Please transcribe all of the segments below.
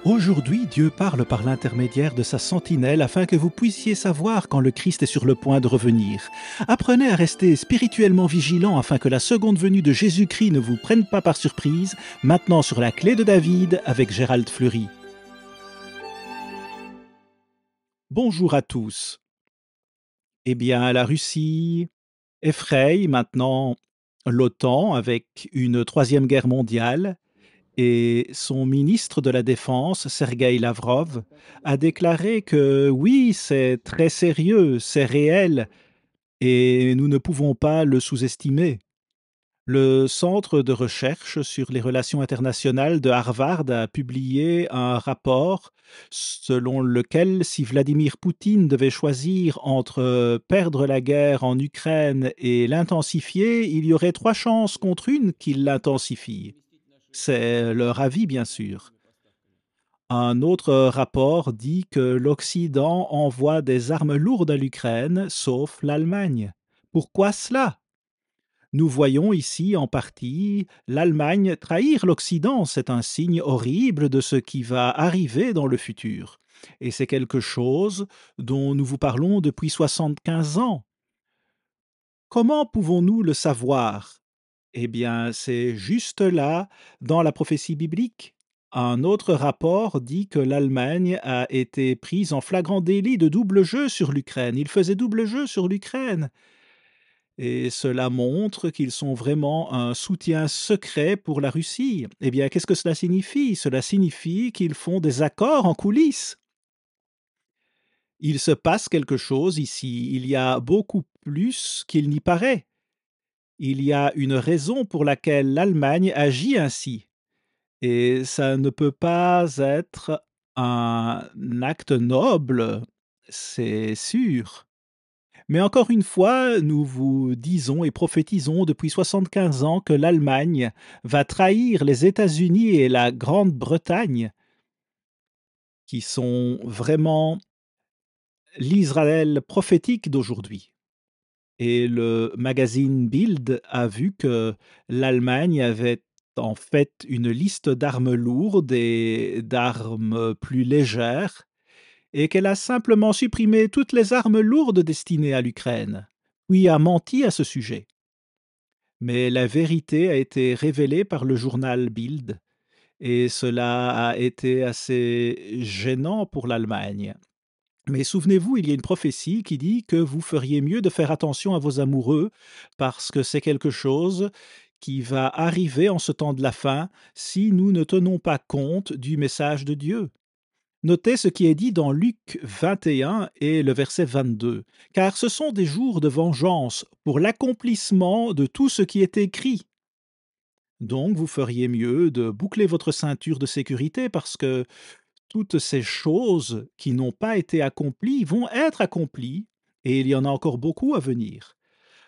Aujourd'hui, Dieu parle par l'intermédiaire de sa sentinelle afin que vous puissiez savoir quand le Christ est sur le point de revenir. Apprenez à rester spirituellement vigilant afin que la seconde venue de Jésus-Christ ne vous prenne pas par surprise, maintenant sur la clé de David avec Gérald Fleury. Bonjour à tous. Eh bien, la Russie effraie maintenant l'OTAN avec une troisième guerre mondiale. Et son ministre de la Défense, Sergueï Lavrov, a déclaré que oui, c'est très sérieux, c'est réel, et nous ne pouvons pas le sous-estimer. Le Centre de recherche sur les relations internationales de Harvard a publié un rapport selon lequel si Vladimir Poutine devait choisir entre perdre la guerre en Ukraine et l'intensifier, il y aurait 3 chances contre une qu'il l'intensifie. C'est leur avis, bien sûr. Un autre rapport dit que l'Occident envoie des armes lourdes à l'Ukraine, sauf l'Allemagne. Pourquoi cela? Nous voyons ici en partie l'Allemagne trahir l'Occident. C'est un signe horrible de ce qui va arriver dans le futur. Et c'est quelque chose dont nous vous parlons depuis 75 ans. Comment pouvons-nous le savoir? Eh bien, c'est juste là, dans la prophétie biblique. Un autre rapport dit que l'Allemagne a été prise en flagrant délit de double jeu sur l'Ukraine. Il faisait double jeu sur l'Ukraine. Et cela montre qu'ils sont vraiment un soutien secret pour la Russie. Eh bien, qu'est-ce que cela signifie? Cela signifie qu'ils font des accords en coulisses. Il se passe quelque chose ici. Il y a beaucoup plus qu'il n'y paraît. Il y a une raison pour laquelle l'Allemagne agit ainsi. Et ça ne peut pas être un acte noble, c'est sûr. Mais encore une fois, nous vous disons et prophétisons depuis 75 ans que l'Allemagne va trahir les États-Unis et la Grande-Bretagne, qui sont vraiment l'Israël prophétique d'aujourd'hui. Et le magazine Bild a vu que l'Allemagne avait en fait une liste d'armes lourdes et d'armes plus légères, et qu'elle a simplement supprimé toutes les armes lourdes destinées à l'Ukraine, puis a menti à ce sujet. Mais la vérité a été révélée par le journal Bild, et cela a été assez gênant pour l'Allemagne. Mais souvenez-vous, il y a une prophétie qui dit que vous feriez mieux de faire attention à vos amoureux, parce que c'est quelque chose qui va arriver en ce temps de la fin si nous ne tenons pas compte du message de Dieu. Notez ce qui est dit dans Luc 21 et le verset 22, car ce sont des jours de vengeance pour l'accomplissement de tout ce qui est écrit. Donc vous feriez mieux de boucler votre ceinture de sécurité parce que toutes ces choses qui n'ont pas été accomplies vont être accomplies, et il y en a encore beaucoup à venir.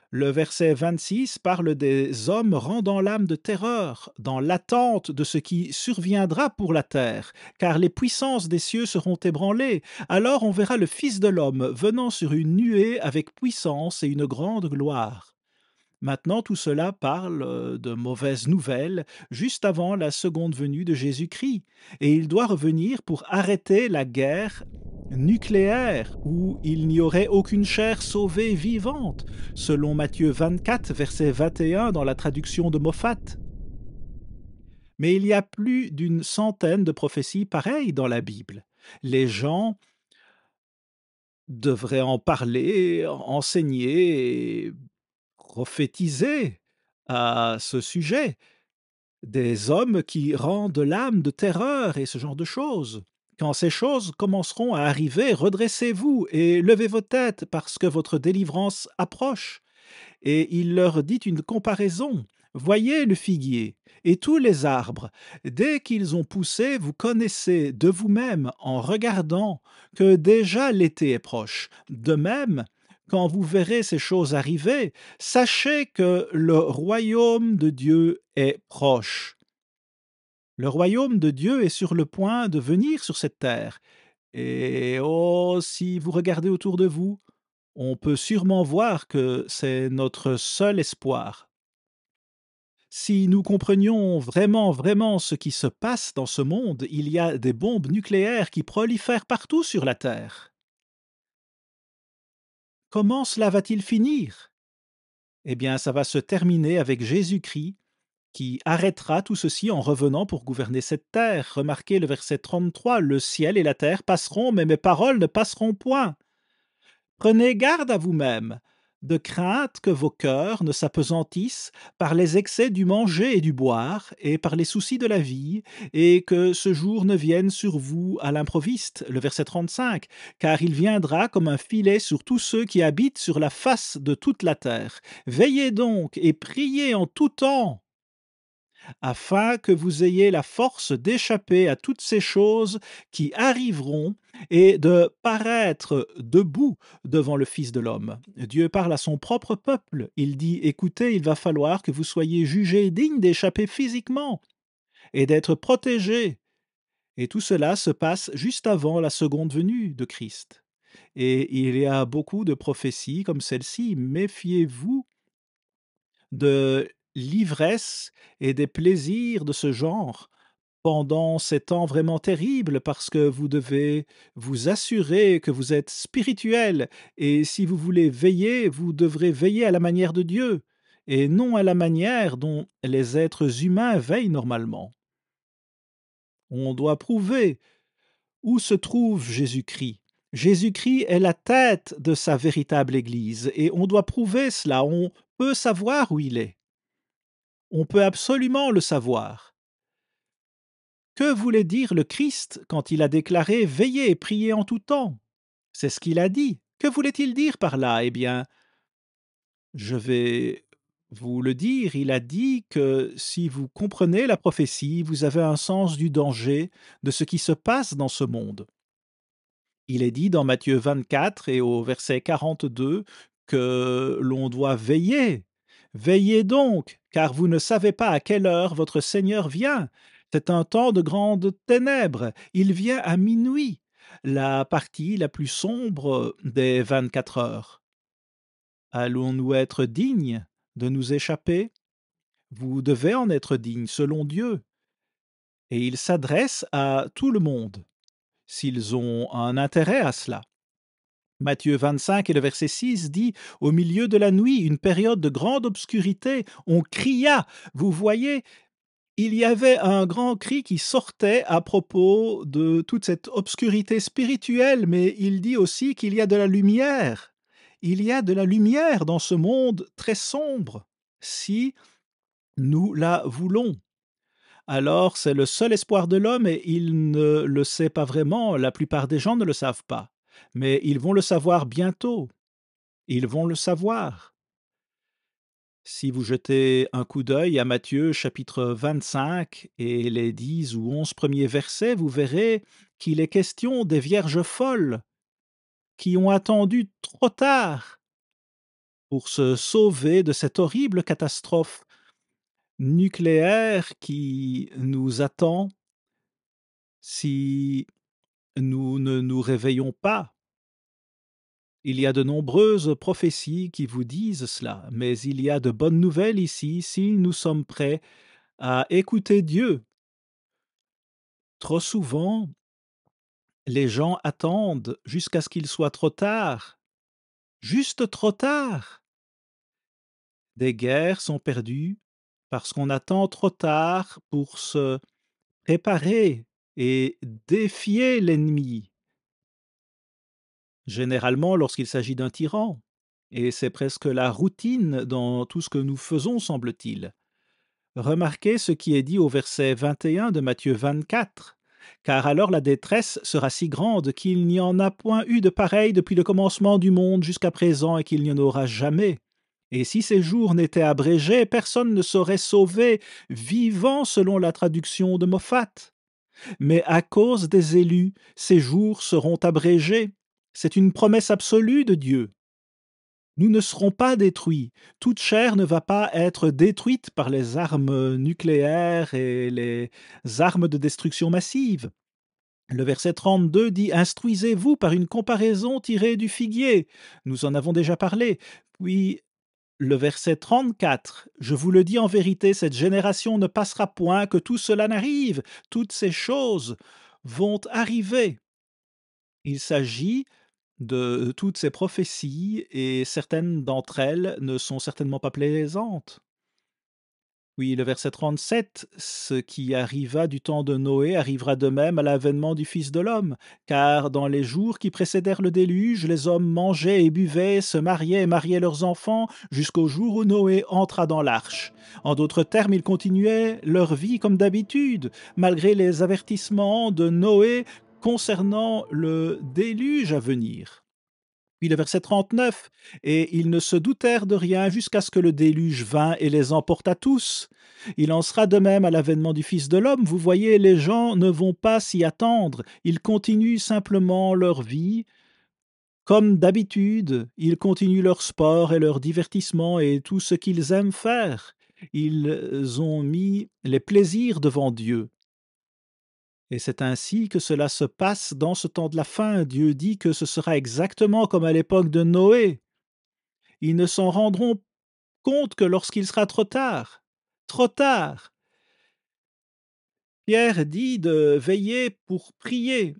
Le verset 26 parle des hommes rendant l'âme de terreur, dans l'attente de ce qui surviendra pour la terre, car les puissances des cieux seront ébranlées. Alors on verra le Fils de l'homme venant sur une nuée avec puissance et une grande gloire. Maintenant, tout cela parle de mauvaises nouvelles juste avant la seconde venue de Jésus-Christ. Et il doit revenir pour arrêter la guerre nucléaire où il n'y aurait aucune chair sauvée vivante, selon Matthieu 24, verset 21 dans la traduction de Moffat. Mais il y a plus d'une centaine de prophéties pareilles dans la Bible. Les gens devraient en parler, enseigner et prophétiser à ce sujet. Des hommes qui rendent l'âme de terreur et ce genre de choses. Quand ces choses commenceront à arriver, redressez-vous et levez vos têtes parce que votre délivrance approche. Et il leur dit une comparaison. Voyez le figuier et tous les arbres. Dès qu'ils ont poussé, vous connaissez de vous-même en regardant que déjà l'été est proche. De même, quand vous verrez ces choses arriver, sachez que le royaume de Dieu est proche. Le royaume de Dieu est sur le point de venir sur cette terre. Et oh, si vous regardez autour de vous, on peut sûrement voir que c'est notre seul espoir. Si nous comprenions vraiment, vraiment ce qui se passe dans ce monde, il y a des bombes nucléaires qui prolifèrent partout sur la Terre. Comment cela va-t-il finir? Eh bien, ça va se terminer avec Jésus-Christ qui arrêtera tout ceci en revenant pour gouverner cette terre. Remarquez le verset 33, le ciel et la terre passeront, mais mes paroles ne passeront point. Prenez garde à vous-même, de crainte que vos cœurs ne s'apesantissent par les excès du manger et du boire, et par les soucis de la vie, et que ce jour ne vienne sur vous à l'improviste. Le verset 35, car il viendra comme un filet sur tous ceux qui habitent sur la face de toute la terre. Veillez donc et priez en tout temps afin que vous ayez la force d'échapper à toutes ces choses qui arriveront et de paraître debout devant le Fils de l'homme. Dieu parle à son propre peuple. Il dit, écoutez, il va falloir que vous soyez jugés dignes d'échapper physiquement et d'être protégés. Et tout cela se passe juste avant la seconde venue de Christ. Et il y a beaucoup de prophéties comme celle-ci. Méfiez-vous de l'ivresse et des plaisirs de ce genre pendant ces temps vraiment terribles parce que vous devez vous assurer que vous êtes spirituel et si vous voulez veiller, vous devrez veiller à la manière de Dieu et non à la manière dont les êtres humains veillent normalement. On doit prouver où se trouve Jésus-Christ. Jésus-Christ est la tête de sa véritable Église et on doit prouver cela. On peut savoir où il est. On peut absolument le savoir. Que voulait dire le Christ quand il a déclaré veillez et priez en tout temps? C'est ce qu'il a dit. Que voulait-il dire par là? Eh bien, je vais vous le dire. Il a dit que si vous comprenez la prophétie, vous avez un sens du danger de ce qui se passe dans ce monde. Il est dit dans Matthieu 24 et au verset 42 que l'on doit veiller. Veillez donc, car vous ne savez pas à quelle heure votre Seigneur vient. C'est un temps de grandes ténèbres. Il vient à minuit, la partie la plus sombre des 24 heures. Allons-nous être dignes de nous échapper? Vous devez en être dignes selon Dieu. Et il s'adresse à tout le monde, s'ils ont un intérêt à cela. Matthieu 25 et le verset 6 dit, au milieu de la nuit, une période de grande obscurité, on cria. Vous voyez, il y avait un grand cri qui sortait à propos de toute cette obscurité spirituelle, mais il dit aussi qu'il y a de la lumière. Il y a de la lumière dans ce monde très sombre, si nous la voulons. Alors c'est le seul espoir de l'homme et il ne le sait pas vraiment, la plupart des gens ne le savent pas. Mais ils vont le savoir bientôt. Ils vont le savoir. Si vous jetez un coup d'œil à Matthieu chapitre 25 et les 10 ou 11 premiers versets, vous verrez qu'il est question des vierges folles qui ont attendu trop tard pour se sauver de cette horrible catastrophe nucléaire qui nous attend si nous ne nous réveillons pas. Il y a de nombreuses prophéties qui vous disent cela, mais il y a de bonnes nouvelles ici si nous sommes prêts à écouter Dieu. Trop souvent, les gens attendent jusqu'à ce qu'il soit trop tard, juste trop tard. Des guerres sont perdues parce qu'on attend trop tard pour se préparer et défier l'ennemi, généralement lorsqu'il s'agit d'un tyran. Et c'est presque la routine dans tout ce que nous faisons, semble-t-il. Remarquez ce qui est dit au verset 21 de Matthieu 24. Car alors la détresse sera si grande qu'il n'y en a point eu de pareil depuis le commencement du monde jusqu'à présent et qu'il n'y en aura jamais. Et si ces jours n'étaient abrégés, personne ne serait sauvé vivant selon la traduction de Moffat. Mais à cause des élus, ces jours seront abrégés. C'est une promesse absolue de Dieu. Nous ne serons pas détruits. Toute chair ne va pas être détruite par les armes nucléaires et les armes de destruction massive. Le verset 32 dit Instruisez-vous par une comparaison tirée du figuier. Nous en avons déjà parlé. Puis le verset 34. Je vous le dis en vérité, cette génération ne passera point que tout cela n'arrive. Toutes ces choses vont arriver. Il s'agit de toutes ces prophéties et certaines d'entre elles ne sont certainement pas plaisantes. Oui, le verset 37, ce qui arriva du temps de Noé arrivera de même à l'avènement du Fils de l'homme, car dans les jours qui précédèrent le déluge, les hommes mangeaient et buvaient, se mariaient et mariaient leurs enfants, jusqu'au jour où Noé entra dans l'arche. En d'autres termes, ils continuaient leur vie comme d'habitude, malgré les avertissements de Noé concernant le déluge à venir. Puis le verset 39, et ils ne se doutèrent de rien jusqu'à ce que le déluge vînt et les emporta tous. Il en sera de même à l'avènement du Fils de l'homme. Vous voyez, les gens ne vont pas s'y attendre. Ils continuent simplement leur vie comme d'habitude. Ils continuent leur sport et leur divertissement et tout ce qu'ils aiment faire. Ils ont mis les plaisirs devant Dieu. Et c'est ainsi que cela se passe dans ce temps de la fin. Dieu dit que ce sera exactement comme à l'époque de Noé. Ils ne s'en rendront compte que lorsqu'il sera trop tard. Trop tard. Pierre dit de veiller pour prier.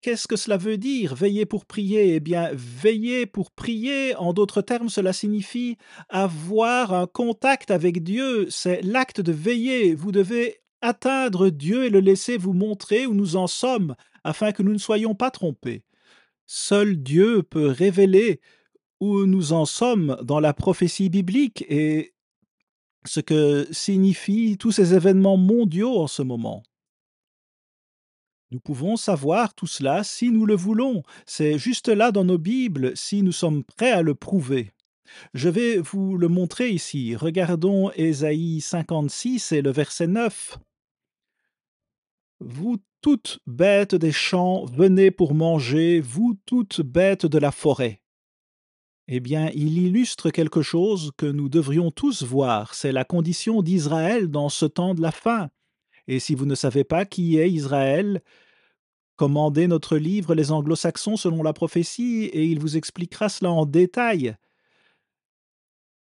Qu'est-ce que cela veut dire, veiller pour prier? Eh bien, veiller pour prier, en d'autres termes, cela signifie avoir un contact avec Dieu. C'est l'acte de veiller. Vous devez atteindre Dieu et le laisser vous montrer où nous en sommes, afin que nous ne soyons pas trompés. Seul Dieu peut révéler où nous en sommes dans la prophétie biblique et ce que signifient tous ces événements mondiaux en ce moment. Nous pouvons savoir tout cela si nous le voulons. C'est juste là dans nos Bibles si nous sommes prêts à le prouver. Je vais vous le montrer ici. Regardons Ésaïe 56 et le verset 9. Vous toutes bêtes des champs, venez pour manger, vous toutes bêtes de la forêt. Eh bien, il illustre quelque chose que nous devrions tous voir, c'est la condition d'Israël dans ce temps de la fin. Et si vous ne savez pas qui est Israël, commandez notre livre Les Anglo-Saxons selon la prophétie et il vous expliquera cela en détail.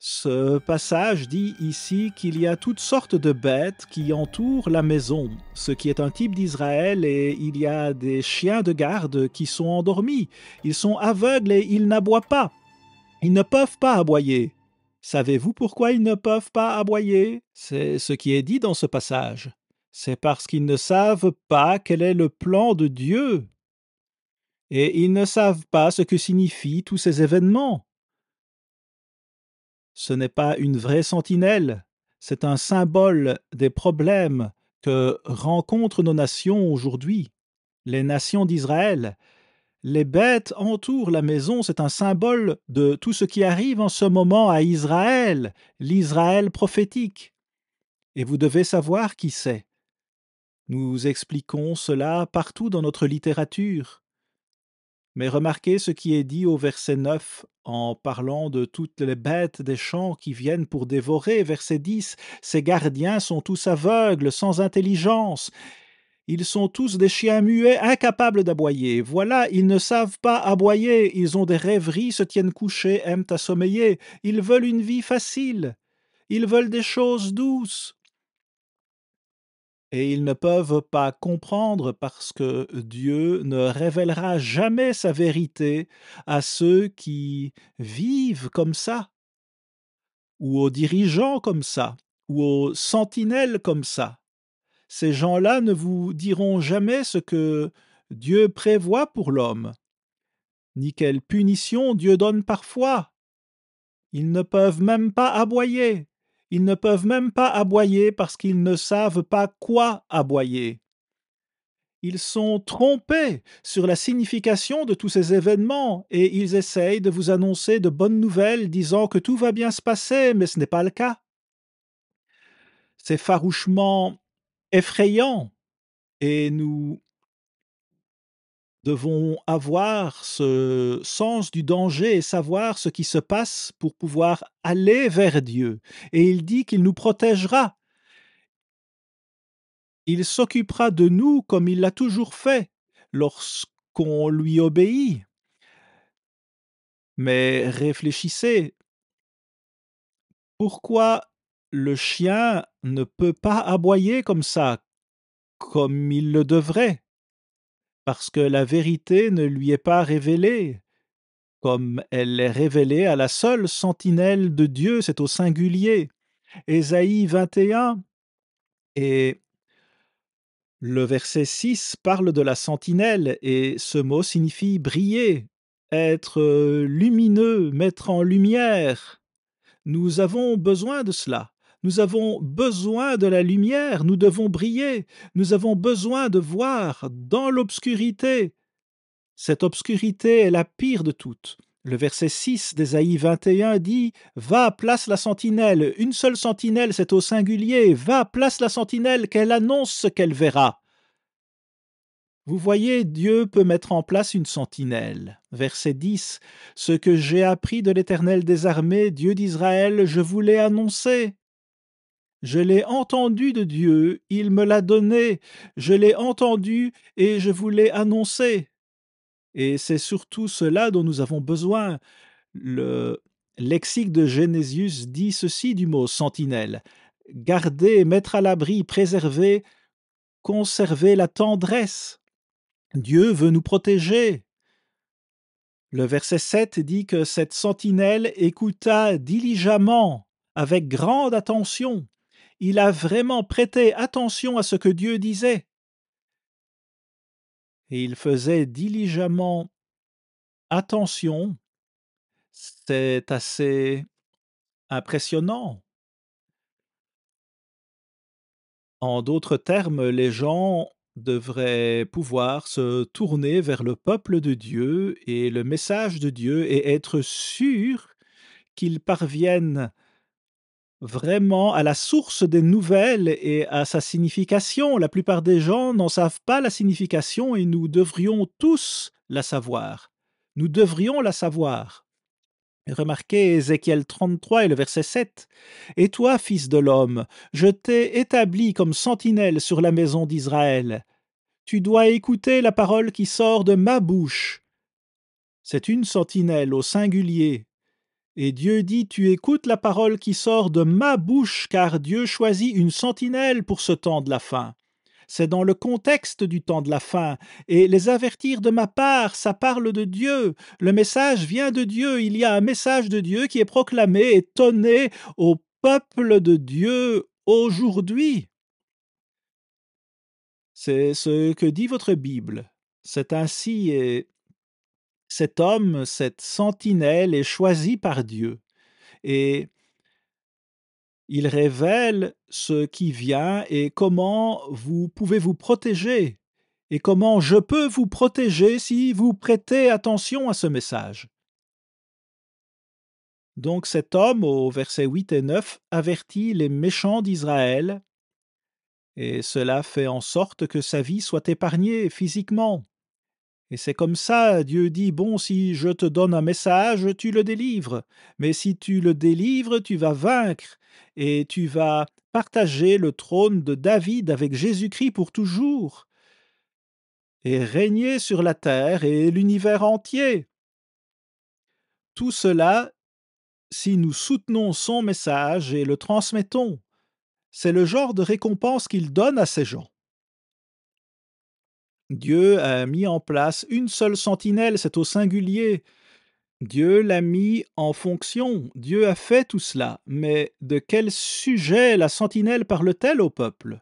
Ce passage dit ici qu'il y a toutes sortes de bêtes qui entourent la maison, ce qui est un type d'Israël, et il y a des chiens de garde qui sont endormis. Ils sont aveugles et ils n'aboient pas. Ils ne peuvent pas aboyer. Savez-vous pourquoi ils ne peuvent pas aboyer? C'est ce qui est dit dans ce passage. C'est parce qu'ils ne savent pas quel est le plan de Dieu. Et ils ne savent pas ce que signifient tous ces événements. Ce n'est pas une vraie sentinelle, c'est un symbole des problèmes que rencontrent nos nations aujourd'hui, les nations d'Israël. Les bêtes entourent la maison, c'est un symbole de tout ce qui arrive en ce moment à Israël, l'Israël prophétique. Et vous devez savoir qui c'est. Nous expliquons cela partout dans notre littérature. Mais remarquez ce qui est dit au verset 9 en parlant de toutes les bêtes des champs qui viennent pour dévorer. Verset 10, ces gardiens sont tous aveugles, sans intelligence. Ils sont tous des chiens muets, incapables d'aboyer. Voilà, ils ne savent pas aboyer. Ils ont des rêveries, se tiennent couchés, aiment à sommeiller. Ils veulent une vie facile. Ils veulent des choses douces. Et ils ne peuvent pas comprendre parce que Dieu ne révélera jamais sa vérité à ceux qui vivent comme ça, ou aux dirigeants comme ça, ou aux sentinelles comme ça. Ces gens-là ne vous diront jamais ce que Dieu prévoit pour l'homme, ni quelle punition Dieu donne parfois. Ils ne peuvent même pas aboyer. Ils ne peuvent même pas aboyer parce qu'ils ne savent pas quoi aboyer. Ils sont trompés sur la signification de tous ces événements et ils essayent de vous annoncer de bonnes nouvelles disant que tout va bien se passer, mais ce n'est pas le cas. C'est farouchement effrayant et nous devons avoir ce sens du danger et savoir ce qui se passe pour pouvoir aller vers Dieu. Et il dit qu'il nous protégera. Il s'occupera de nous comme il l'a toujours fait lorsqu'on lui obéit. Mais réfléchissez, Pourquoi le chien ne peut pas aboyer comme ça, comme il le devrait? Parce que la vérité ne lui est pas révélée, comme elle est révélée à la seule sentinelle de Dieu, c'est au singulier. Ésaïe 21 et le verset 6 parle de la sentinelle et ce mot signifie briller, être lumineux, mettre en lumière. Nous avons besoin de cela. Nous avons besoin de la lumière, nous devons briller, nous avons besoin de voir dans l'obscurité. Cette obscurité est la pire de toutes. Le verset 6 d'Ésaïe 21 dit: Va, place la sentinelle. Une seule sentinelle, c'est au singulier. Va, place la sentinelle, qu'elle annonce ce qu'elle verra. Vous voyez, Dieu peut mettre en place une sentinelle. Verset 10. Ce que j'ai appris de l'Éternel des armées, Dieu d'Israël, je vous l'ai annoncé. Je l'ai entendu de Dieu, il me l'a donné. Je l'ai entendu et je vous l'ai annoncé. Et c'est surtout cela dont nous avons besoin. Le lexique de Genésius dit ceci du mot sentinelle: garder, mettre à l'abri, préserver, conserver la tendresse. Dieu veut nous protéger. Le verset 7 dit que cette sentinelle écouta diligemment, avec grande attention. Il a vraiment prêté attention à ce que Dieu disait. Et il faisait diligemment attention. C'est assez impressionnant. En d'autres termes, les gens devraient pouvoir se tourner vers le peuple de Dieu et le message de Dieu et être sûrs qu'ils parviennent vraiment à la source des nouvelles et à sa signification. La plupart des gens n'en savent pas la signification et nous devrions tous la savoir. Nous devrions la savoir. Remarquez Ézéchiel 33 et le verset 7. Et toi, fils de l'homme, je t'ai établi comme sentinelle sur la maison d'Israël. Tu dois écouter la parole qui sort de ma bouche. C'est une sentinelle au singulier. Et Dieu dit, tu écoutes la parole qui sort de ma bouche, car Dieu choisit une sentinelle pour ce temps de la fin. C'est dans le contexte du temps de la fin. Et les avertir de ma part, ça parle de Dieu. Le message vient de Dieu. Il y a un message de Dieu qui est proclamé et donné au peuple de Dieu aujourd'hui. C'est ce que dit votre Bible. C'est ainsi, et cet homme, cette sentinelle est choisi par Dieu. Et il révèle ce qui vient et comment vous pouvez vous protéger et comment je peux vous protéger si vous prêtez attention à ce message. Donc cet homme, au verset 8 et 9, avertit les méchants d'Israël et cela fait en sorte que sa vie soit épargnée physiquement. Et c'est comme ça, Dieu dit, bon, si je te donne un message, tu le délivres. Mais si tu le délivres, tu vas vaincre et tu vas partager le trône de David avec Jésus-Christ pour toujours et régner sur la terre et l'univers entier. Tout cela, si nous soutenons son message et le transmettons, c'est le genre de récompense qu'il donne à ces gens. Dieu a mis en place une seule sentinelle, c'est au singulier. Dieu l'a mis en fonction, Dieu a fait tout cela, mais de quel sujet la sentinelle parle-t-elle au peuple?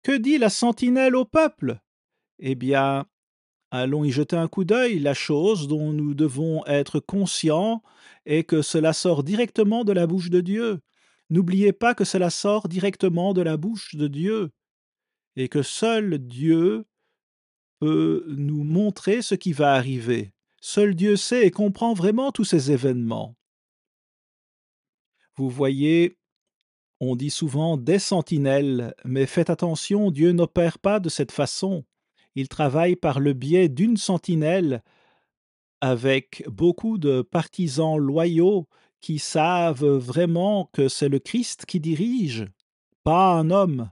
Que dit la sentinelle au peuple? Eh bien, allons y jeter un coup d'œil. La chose dont nous devons être conscients est que cela sort directement de la bouche de Dieu. N'oubliez pas que cela sort directement de la bouche de Dieu et que seul Dieu peut nous montrer ce qui va arriver. Seul Dieu sait et comprend vraiment tous ces événements. Vous voyez, on dit souvent des sentinelles, mais faites attention, Dieu n'opère pas de cette façon. Il travaille par le biais d'une sentinelle avec beaucoup de partisans loyaux qui savent vraiment que c'est le Christ qui dirige, pas un homme.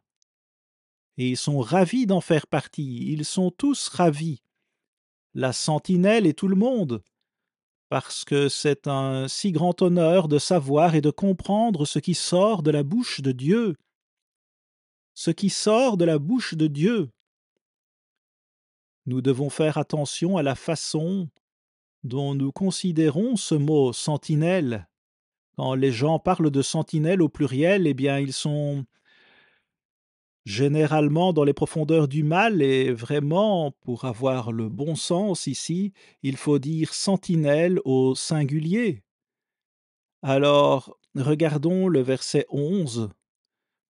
Et ils sont ravis d'en faire partie. Ils sont tous ravis. La sentinelle et tout le monde. parce que c'est un si grand honneur de savoir et de comprendre ce qui sort de la bouche de Dieu. Ce qui sort de la bouche de Dieu. Nous devons faire attention à la façon dont nous considérons ce mot sentinelle. Quand les gens parlent de sentinelle au pluriel, eh bien, ils sont généralement dans les profondeurs du mal et vraiment, pour avoir le bon sens ici, il faut dire sentinelle au singulier. Alors, regardons le verset 11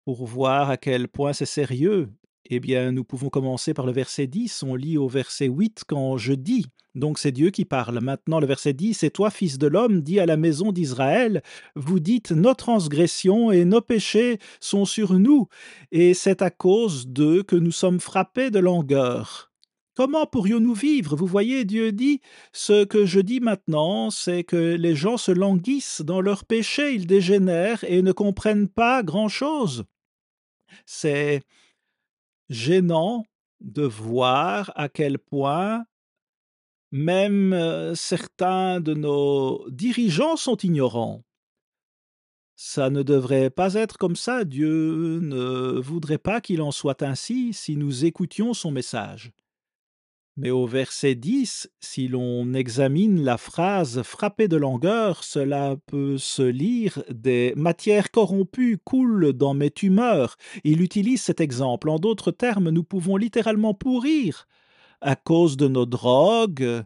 pour voir à quel point c'est sérieux. Eh bien, nous pouvons commencer par le verset 10. On lit au verset 8 quand je dis. Donc c'est Dieu qui parle. Maintenant, le verset 10, et toi, fils de l'homme, dis à la maison d'Israël, vous dites, nos transgressions et nos péchés sont sur nous, et c'est à cause d'eux que nous sommes frappés de langueur. Comment pourrions-nous vivre? Vous voyez, Dieu dit, ce que je dis maintenant, c'est que les gens se languissent dans leurs péchés, ils dégénèrent et ne comprennent pas grand-chose. C'est gênant de voir à quel point même certains de nos dirigeants sont ignorants. Ça ne devrait pas être comme ça. Dieu ne voudrait pas qu'il en soit ainsi si nous écoutions son message. Mais au verset 10, si l'on examine la phrase frappée de langueur, cela peut se lire des matières corrompues coulent dans mes tumeurs. Il utilise cet exemple. En d'autres termes, nous pouvons littéralement pourrir à cause de nos drogues,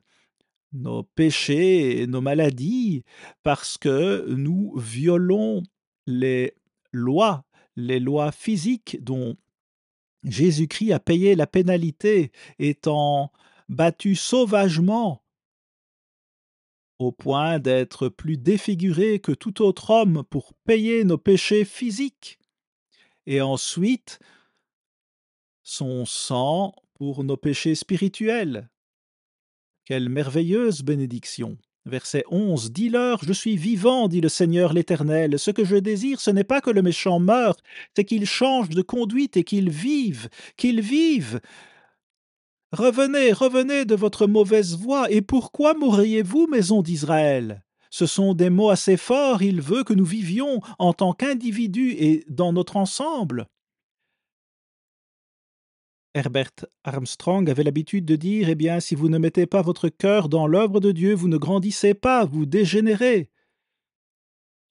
nos péchés et nos maladies, parce que nous violons les lois, les lois physiques dont Jésus-Christ a payé la pénalité, étant battu sauvagement au point d'être plus défiguré que tout autre homme pour payer nos péchés physiques, et ensuite son sang pour nos péchés spirituels. Quelle merveilleuse bénédiction! Verset 11. Dis-leur, je suis vivant, dit le Seigneur l'Éternel. Ce que je désire, ce n'est pas que le méchant meure, c'est qu'il change de conduite et qu'il vive, qu'il vive. Revenez, revenez de votre mauvaise voie, et pourquoi mourriez-vous, maison d'Israël? Ce sont des mots assez forts, il veut que nous vivions en tant qu'individus et dans notre ensemble. Herbert Armstrong avait l'habitude de dire, eh bien, si vous ne mettez pas votre cœur dans l'œuvre de Dieu, vous ne grandissez pas, vous dégénérez.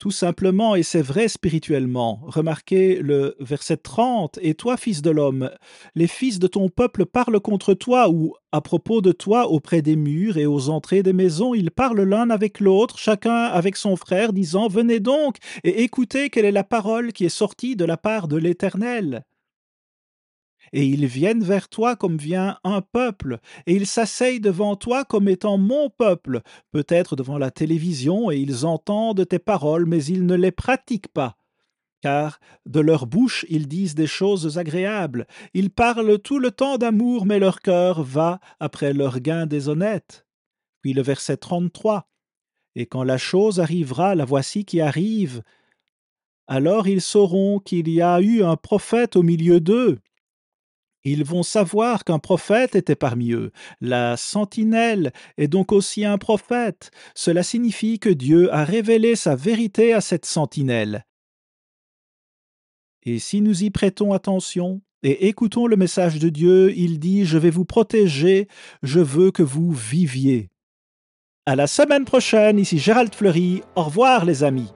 Tout simplement, et c'est vrai spirituellement. Remarquez le verset 30. Et toi, fils de l'homme, les fils de ton peuple parlent contre toi ou à propos de toi auprès des murs et aux entrées des maisons. Ils parlent l'un avec l'autre, chacun avec son frère, disant, venez donc et écoutez quelle est la parole qui est sortie de la part de l'Éternel. Et ils viennent vers toi comme vient un peuple, et ils s'asseyent devant toi comme étant mon peuple, peut-être devant la télévision, et ils entendent tes paroles, mais ils ne les pratiquent pas. Car de leur bouche ils disent des choses agréables, ils parlent tout le temps d'amour, mais leur cœur va après leur gain déshonnête. Puis le verset 33. Et quand la chose arrivera, la voici qui arrive, alors ils sauront qu'il y a eu un prophète au milieu d'eux. Ils vont savoir qu'un prophète était parmi eux. La sentinelle est donc aussi un prophète. Cela signifie que Dieu a révélé sa vérité à cette sentinelle. Et si nous y prêtons attention et écoutons le message de Dieu, il dit « Je vais vous protéger, je veux que vous viviez ». À la semaine prochaine, ici Gérald Fleury. Au revoir les amis.